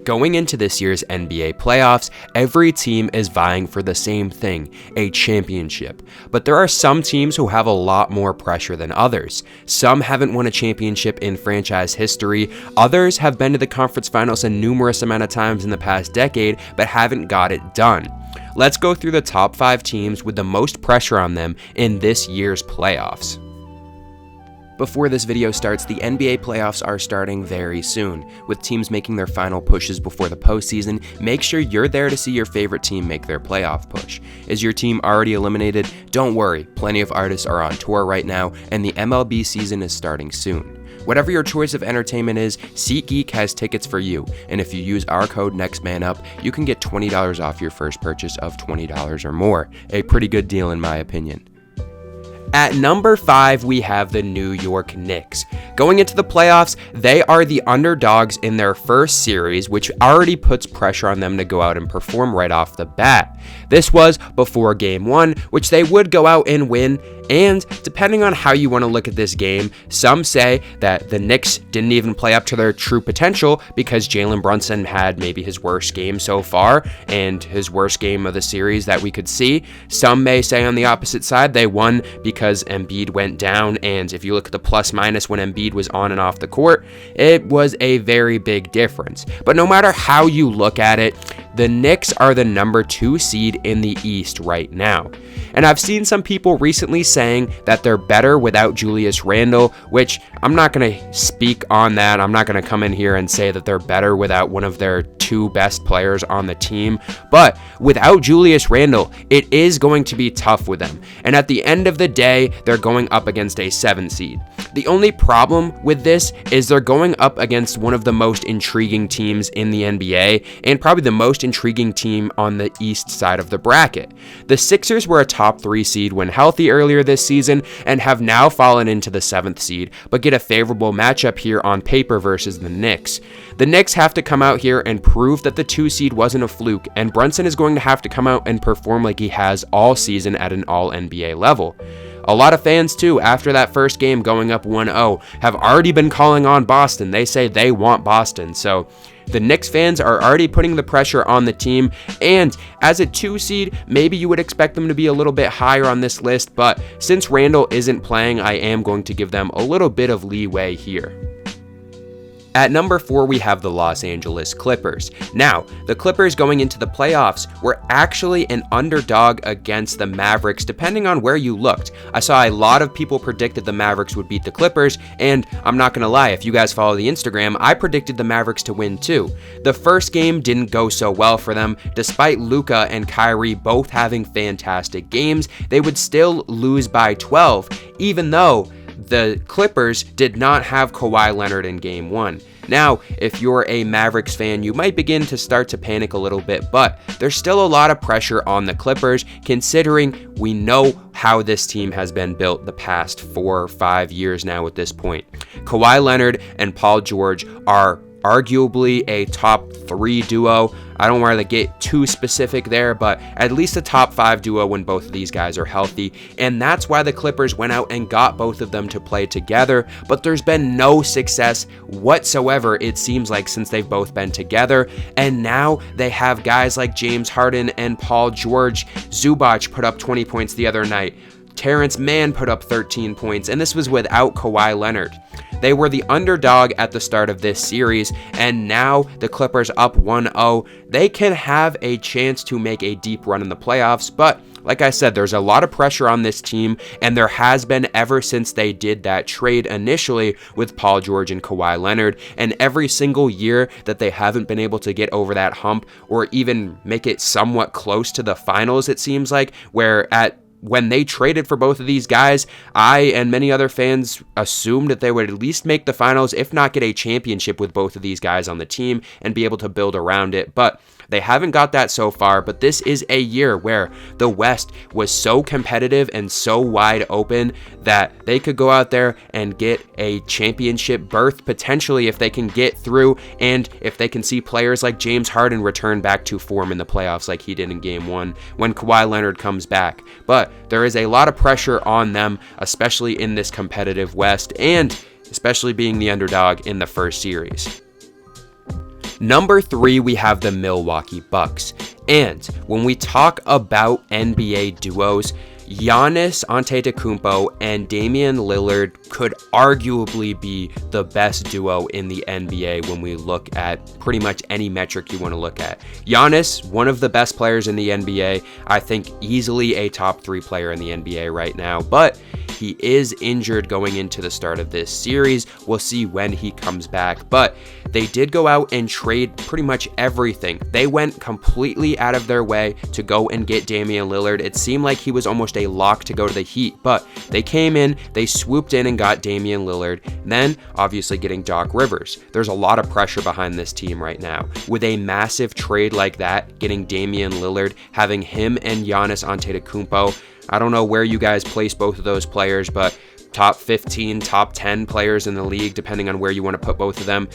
Going into this year's NBA playoffs, every team is vying for the same thing, a championship. But there are some teams who have a lot more pressure than others. Some haven't won a championship in franchise history, others have been to the conference finals a numerous amount of times in the past decade, but haven't got it done. Let's go through the top 5 teams with the most pressure on them in this year's playoffs. Before this video starts, the NBA playoffs are starting very soon. With teams making their final pushes before the postseason, make sure you're there to see your favorite team make their playoff push. Is your team already eliminated? Don't worry, plenty of artists are on tour right now, and the MLB season is starting soon. Whatever your choice of entertainment is, SeatGeek has tickets for you, and if you use our code NEXTMANUP, you can get $20 off your first purchase of $20 or more. A pretty good deal in my opinion. At number 5, we have the New York Knicks. Going into the playoffs, they are the underdogs in their first series, which already puts pressure on them to go out and perform right off the bat. This was before Game 1, which they would go out and win, and depending on how you want to look at this game, some say that the Knicks didn't even play up to their true potential because Jalen Brunson had maybe his worst game so far and his worst game of the series that we could see. Some may say on the opposite side they won because Embiid went down, and if you look at the plus minus when Embiid was on and off the court, it was a very big difference. But no matter how you look at it, the Knicks are the number 2 seed in the East right now. And I've seen some people recently saying that they're better without Julius Randle, which I'm not going to speak on that. I'm not going to come in here and say that they're better without one of their 2 best players on the team. But without Julius Randle, it is going to be tough with them. And at the end of the day, they're going up against a 7 seed. The only problem with this is they're going up against one of the most intriguing teams in the NBA and probably the most intriguing team on the east side of the bracket. The Sixers were a top 3 seed when healthy earlier this season and have now fallen into the 7th seed, but get a favorable matchup here on paper versus the Knicks. The Knicks have to come out here and prove that the 2 seed wasn't a fluke, and Brunson is going to have to come out and perform like he has all season at an all-NBA level. A lot of fans, too, after that first game going up 1-0, have already been calling on Boston. They say they want Boston. So the Knicks fans are already putting the pressure on the team. And as a 2 seed, maybe you would expect them to be a little bit higher on this list. But since Randle isn't playing, I am going to give them a little bit of leeway here. At number 4, we have the Los Angeles Clippers. Now, the Clippers going into the playoffs were actually an underdog against the Mavericks, depending on where you looked. I saw a lot of people predicted the Mavericks would beat the Clippers, and I'm not going to lie, if you guys follow the Instagram, I predicted the Mavericks to win too. The first game didn't go so well for them. Despite Luka and Kyrie both having fantastic games, they would still lose by 12, even though the Clippers did not have Kawhi Leonard in Game 1. Now, if you're a Mavericks fan, you might begin to start to panic a little bit, but there's still a lot of pressure on the Clippers, considering we know how this team has been built the past 4 or 5 years now at this point. Kawhi Leonard and Paul George are arguably a top 3 duo. I don't want to get too specific there, but at least a top 5 duo when both of these guys are healthy. And that's why the Clippers went out and got both of them to play together, but there's been no success whatsoever, it seems like, since they've both been together. And now they have guys like James Harden and Paul George. Zubac put up 20 points the other night. Terrence Mann put up 13 points, and this was without Kawhi Leonard. They were the underdog at the start of this series, and now the Clippers up 1-0. They can have a chance to make a deep run in the playoffs, but like I said, there's a lot of pressure on this team, and there has been ever since they did that trade initially with Paul George and Kawhi Leonard, and every single year that they haven't been able to get over that hump or even make it somewhat close to the finals, it seems like, when they traded for both of these guys, I and many other fans assumed that they would at least make the finals, if not get a championship with both of these guys on the team and be able to build around it. But they haven't got that so far, but this is a year where the West was so competitive and so wide open that they could go out there and get a championship berth potentially if they can get through, and if they can see players like James Harden return back to form in the playoffs like he did in Game 1 when Kawhi Leonard comes back. But there is a lot of pressure on them, especially in this competitive West, and especially being the underdog in the first series. Number 3, we have the Milwaukee Bucks. And when we talk about NBA duos, Giannis Antetokounmpo and Damian Lillard could arguably be the best duo in the NBA when we look at pretty much any metric you want to look at. Giannis, one of the best players in the NBA, I think easily a top 3 player in the NBA right now, but he is injured going into the start of this series. We'll see when he comes back, but they did go out and trade pretty much everything. They went completely out of their way to go and get Damian Lillard. It seemed like he was almost a lock to go to the Heat, but they came in, they swooped in and got Damian Lillard, then obviously getting Doc Rivers. There's a lot of pressure behind this team right now. With a massive trade like that, getting Damian Lillard, having him and Giannis Antetokounmpo, I don't know where you guys place both of those players, but top 15, top 10 players in the league, depending on where you want to put both of them.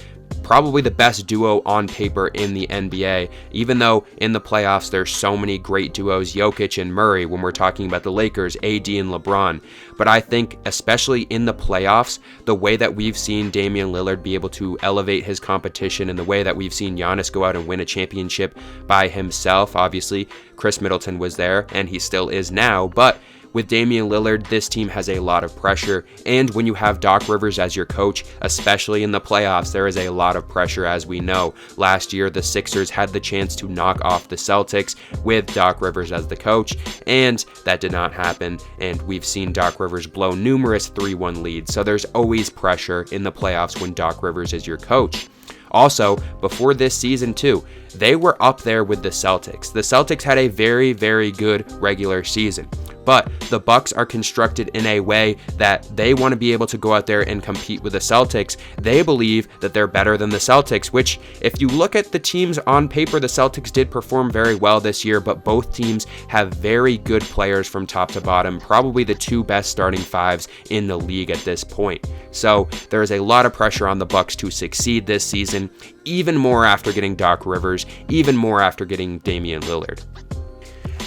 Probably the best duo on paper in the NBA, even though in the playoffs there's so many great duos, Jokic and Murray, when we're talking about the Lakers, AD and LeBron. But I think especially in the playoffs, the way that we've seen Damian Lillard be able to elevate his competition and the way that we've seen Giannis go out and win a championship by himself, obviously Chris Middleton was there and he still is now, but with Damian Lillard, this team has a lot of pressure, and when you have Doc Rivers as your coach, especially in the playoffs, there is a lot of pressure, as we know. Last year, the Sixers had the chance to knock off the Celtics with Doc Rivers as the coach, and that did not happen, and we've seen Doc Rivers blow numerous 3-1 leads, so there's always pressure in the playoffs when Doc Rivers is your coach. Also, before this season too, they were up there with the Celtics. The Celtics had a very, very good regular season. But the Bucks are constructed in a way that they want to be able to go out there and compete with the Celtics. They believe that they're better than the Celtics, which if you look at the teams on paper, the Celtics did perform very well this year, but both teams have very good players from top to bottom, probably the 2 best starting 5s in the league at this point. So there is a lot of pressure on the Bucks to succeed this season, even more after getting Doc Rivers, even more after getting Damian Lillard.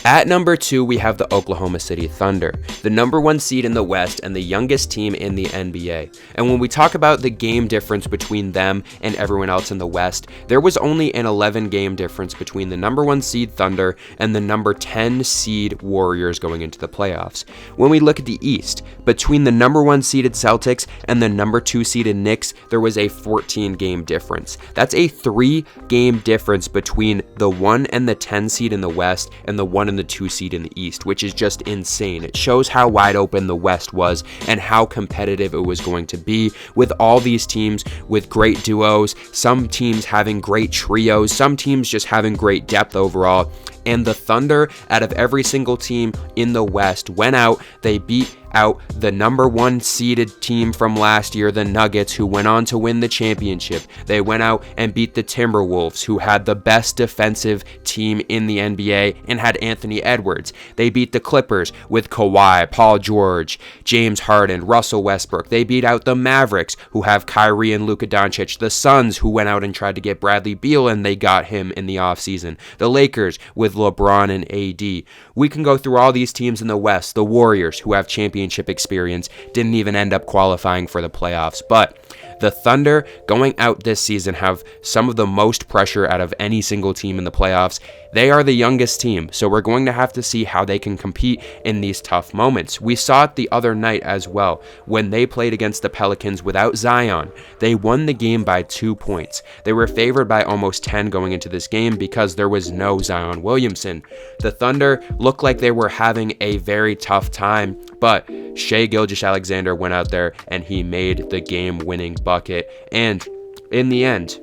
At number 2, we have the Oklahoma City Thunder, the number 1 seed in the West and the youngest team in the NBA. And when we talk about the game difference between them and everyone else in the West, there was only an 11-game difference between the number 1 seed Thunder and the number 10 seed Warriors going into the playoffs. When we look at the East, between the number 1 seeded Celtics and the number 2 seeded Knicks, there was a 14-game difference. That's a 3-game difference between the 1 and the 10 seed in the West and the 1 and the 2 seed in the East, which is just insane. It shows how wide open the West was and how competitive it was going to be with all these teams with great duos, some teams having great trios, some teams just having great depth overall. And the Thunder, out of every single team in the West, went out, they beat out the number 1 seeded team from last year, the Nuggets, who went on to win the championship. They went out and beat the Timberwolves, who had the best defensive team in the NBA and had Anthony Edwards. They beat the Clippers with Kawhi, Paul George, James Harden, Russell Westbrook. They beat out the Mavericks, who have Kyrie and Luka Doncic. The Suns, who went out and tried to get Bradley Beal, and they got him in the offseason. The Lakers with LeBron and AD. We can go through all these teams in the West. The Warriors, who have championship experience, didn't even end up qualifying for the playoffs. But the Thunder going out this season have some of the most pressure out of any single team in the playoffs. They are the youngest team, so we're going to have to see how they can compete in these tough moments. We saw it the other night as well when they played against the Pelicans without Zion. They won the game by 2 points. They were favored by almost 10 going into this game because there was no Zion Williamson. The Thunder looked like they were having a very tough time, but Shai Gilgeous-Alexander went out there and he made the game-winning bucket. And in the end,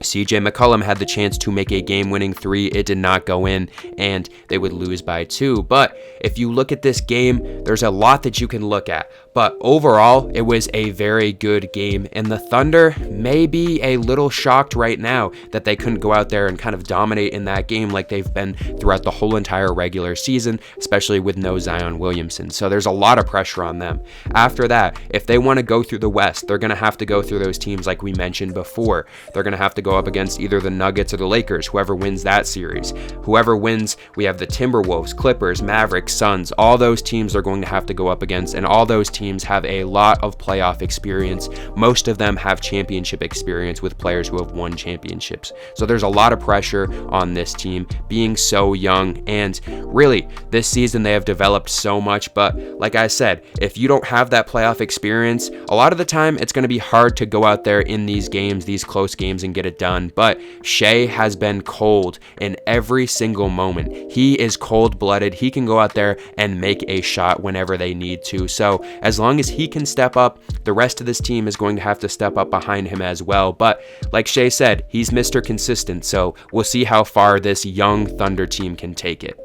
CJ McCollum had the chance to make a game-winning 3. It did not go in, and they would lose by 2. But if you look at this game, there's a lot that you can look at. But overall, it was a very good game, and the Thunder may be a little shocked right now that they couldn't go out there and kind of dominate in that game like they've been throughout the whole entire regular season, especially with no Zion Williamson. So there's a lot of pressure on them. After that, if they want to go through the West, they're going to have to go through those teams like we mentioned before. They're going to have to go up against either the Nuggets or the Lakers, whoever wins that series. Whoever wins, we have the Timberwolves, Clippers, Mavericks, Suns. All those teams are going to have to go up against, and all those teams teams have a lot of playoff experience. Most of them have championship experience with players who have won championships. So there's a lot of pressure on this team being so young, and really this season they have developed so much. But like I said, if you don't have that playoff experience, a lot of the time it's going to be hard to go out there in these games, these close games, and get it done. But Shai has been cold in every single moment. He is cold-blooded. He can go out there and make a shot whenever they need to. So as long as he can step up, the rest of this team is going to have to step up behind him as well. But like Shai said, he's Mr. Consistent, so we'll see how far this young Thunder team can take it.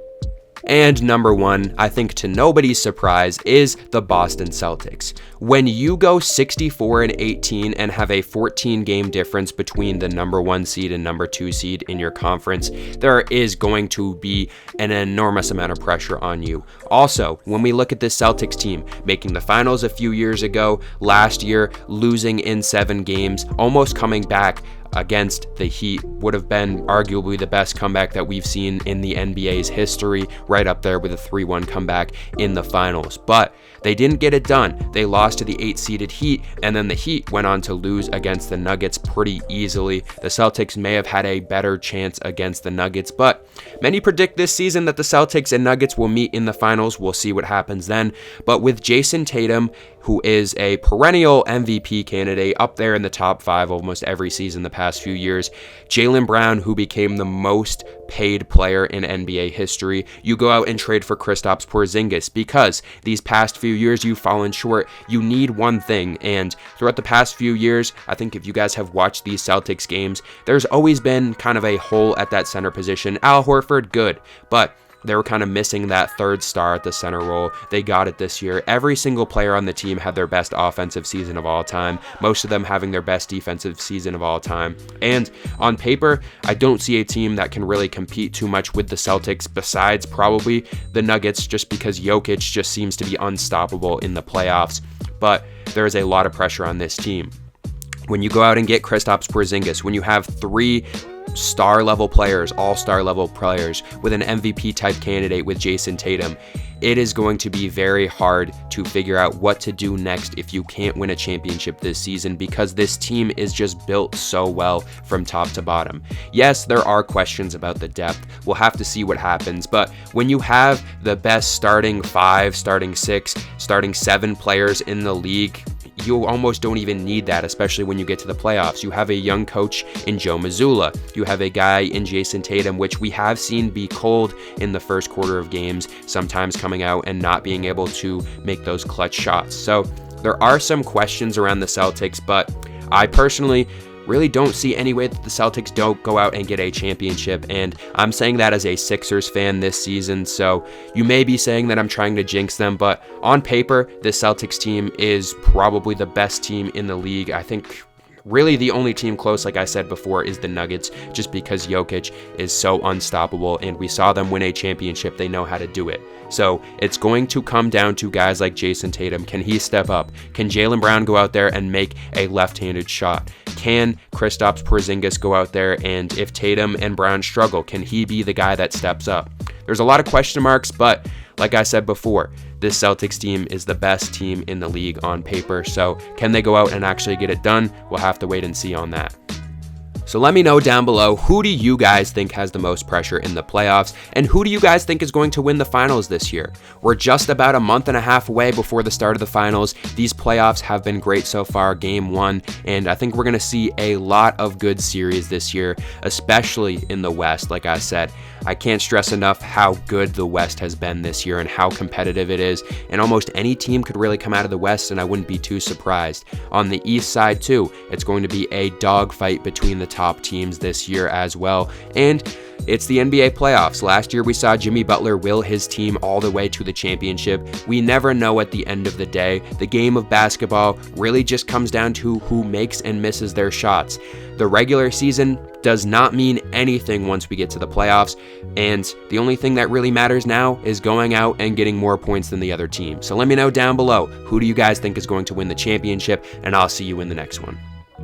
And number one, I think to nobody's surprise, is the Boston Celtics. When you go 64-18 and have a 14-game difference between the number 1 seed and number 2 seed in your conference, there is going to be an enormous amount of pressure on you. Also, when we look at this Celtics team, making the finals a few years ago, last year losing in 7 games, almost coming back against the Heat, would have been arguably the best comeback that we've seen in the NBA's history, right up there with a 3-1 comeback in the finals. But they didn't get it done. They lost to the 8-seeded Heat, and then the Heat went on to lose against the Nuggets pretty easily. The Celtics may have had a better chance against the Nuggets, but many predict this season that the Celtics and Nuggets will meet in the finals. We'll see what happens then. But with Jason Tatum, who is a perennial MVP candidate, up there in the top 5 almost every season the past few years, Jaylen Brown, who became the most paid player in NBA history, you go out and trade for Kristaps Porzingis because these past few years you've fallen short. You need one thing, and throughout the past few years, I think if you guys have watched these Celtics games, there's always been kind of a hole at that center position. Al Horford, good, but they were kind of missing that third star at the center role. They got it this year. Every single player on the team had their best offensive season of all time, most of them having their best defensive season of all time. And on paper, I don't see a team that can really compete too much with the Celtics besides probably the Nuggets, just because Jokic just seems to be unstoppable in the playoffs. But there is a lot of pressure on this team. When you go out and get Kristaps Porzingis, when you have 3 star level players, all-star level players, with an MVP type candidate with Jason Tatum, it is going to be very hard to figure out what to do next if you can't win a championship this season, because this team is just built so well from top to bottom. Yes, there are questions about the depth. We'll have to see what happens, but when you have the best starting 5, starting 6, starting 7 players in the league, you almost don't even need that, especially when you get to the playoffs. You have a young coach in Joe Mazzulla. You have a guy in Jason Tatum, which we have seen be cold in the first quarter of games, sometimes coming out and not being able to make those clutch shots. So there are some questions around the Celtics, but I personally really don't see any way that the Celtics don't go out and get a championship, and I'm saying that as a Sixers fan this season, so you may be saying that I'm trying to jinx them, but on paper, this Celtics team is probably the best team in the league. I think really the only team close, like I said before, is the Nuggets, just because Jokic is so unstoppable, and we saw them win a championship. They know how to do it. So it's going to come down to guys like Jason Tatum. Can he step up? Can Jaylen Brown go out there and make a left-handed shot? Can Kristaps Porzingis go out there, and if Tatum and Brown struggle, can he be the guy that steps up? There's a lot of question marks, but like I said before, this Celtics team is the best team in the league on paper. So can they go out and actually get it done? We'll have to wait and see on that. So let me know down below, who do you guys think has the most pressure in the playoffs, and who do you guys think is going to win the finals this year? We're just about a month and a half away before the start of the finals. These playoffs have been great so far, game 1, and I think we're going to see a lot of good series this year, especially in the West. Like I said, I can't stress enough how good the West has been this year and how competitive it is, and almost any team could really come out of the West, and I wouldn't be too surprised. On the East side too, it's going to be a dogfight between the top teams this year as well, and it's the NBA playoffs. Last year we saw Jimmy Butler will his team all the way to the championship. We never know at the end of the day. The game of basketball really just comes down to who makes and misses their shots. The regular season does not mean anything once we get to the playoffs, and the only thing that really matters now is going out and getting more points than the other team. So let me know down below, who do you guys think is going to win the championship, and I'll see you in the next one.